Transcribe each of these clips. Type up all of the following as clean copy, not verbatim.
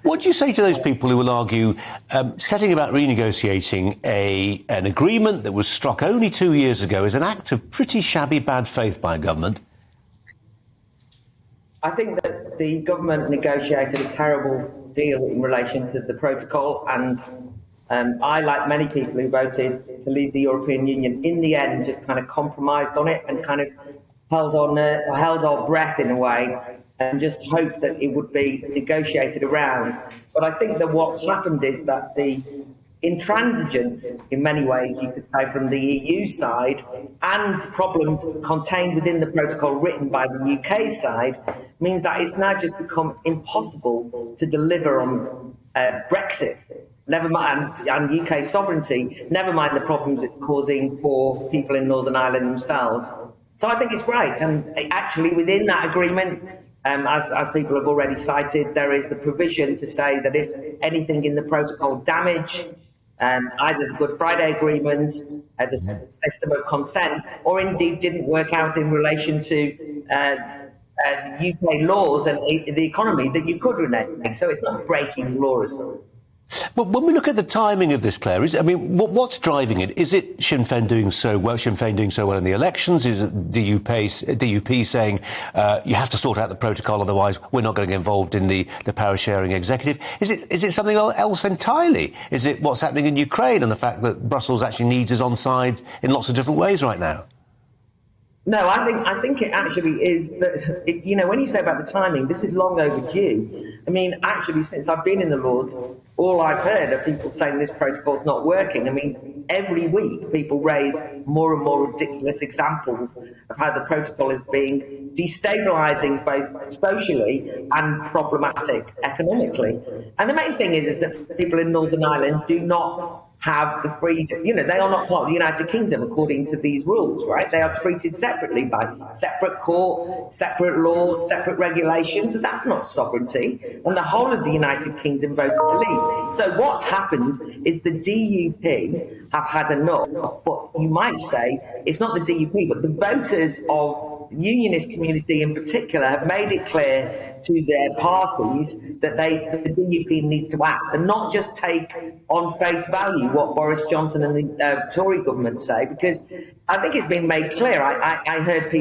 What do you say to those people who will argue setting about renegotiating an agreement that was struck only 2 years ago is an act of pretty shabby bad faith by a government? I think that the government negotiated a terrible deal in relation to the protocol, and I, like many people who voted to leave the European Union, in the end just kind of compromised on it and kind of held our breath in a way and just hoped that it would be negotiated around. But I think that what's happened is that the intransigence, in many ways, you could say, from the EU side, and the problems contained within the protocol written by the UK side, means that it's now just become impossible to deliver on Brexit, never mind, and UK sovereignty, never mind the problems it's causing for people in Northern Ireland themselves. So I think it's right. And actually, within that agreement, as people have already cited, there is the provision to say that if anything in the protocol damage either the Good Friday Agreement, the system of consent, or indeed didn't work out in relation to UK laws and the economy, that you could renege. So it's not breaking law as such. But when we look at the timing of this, Claire, what's driving it? Is it Sinn Féin doing so well in the elections? Is it DUP saying you have to sort out the protocol, otherwise we're not going to get involved in the power sharing executive? Is it something else entirely? Is it what's happening in Ukraine and the fact that Brussels actually needs us on side in lots of different ways right now? No, I think it actually is that, when you say about the timing, this is long overdue. I mean, actually, since I've been in the Lords, all I've heard are people saying this protocol's not working. I mean, every week people raise more and more ridiculous examples of how the protocol is being destabilising both socially and problematic economically. And the main thing is that people in Northern Ireland do not have the freedom, they are not part of the United Kingdom according to these rules, right? They are treated separately by separate court, separate laws, separate regulations, and that's not sovereignty. And the whole of the United Kingdom voted to leave. So what's happened is the DUP have had enough, but you might say it's not the DUP, but the voters of the unionist community in particular have made it clear to their parties that the DUP needs to act and not just take on face value what Boris Johnson and the Tory government say, because I think it's been made clear. I heard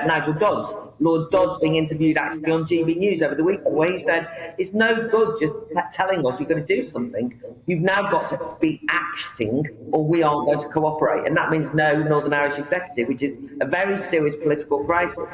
Nigel Dodds, Lord Dodds, being interviewed actually on GBNews over the weekend, where he said it's no good just telling us you're going to do something. You've now got to be acting, or we aren't going to cooperate. And that means no Northern Irish executive, which is a very serious political crisis.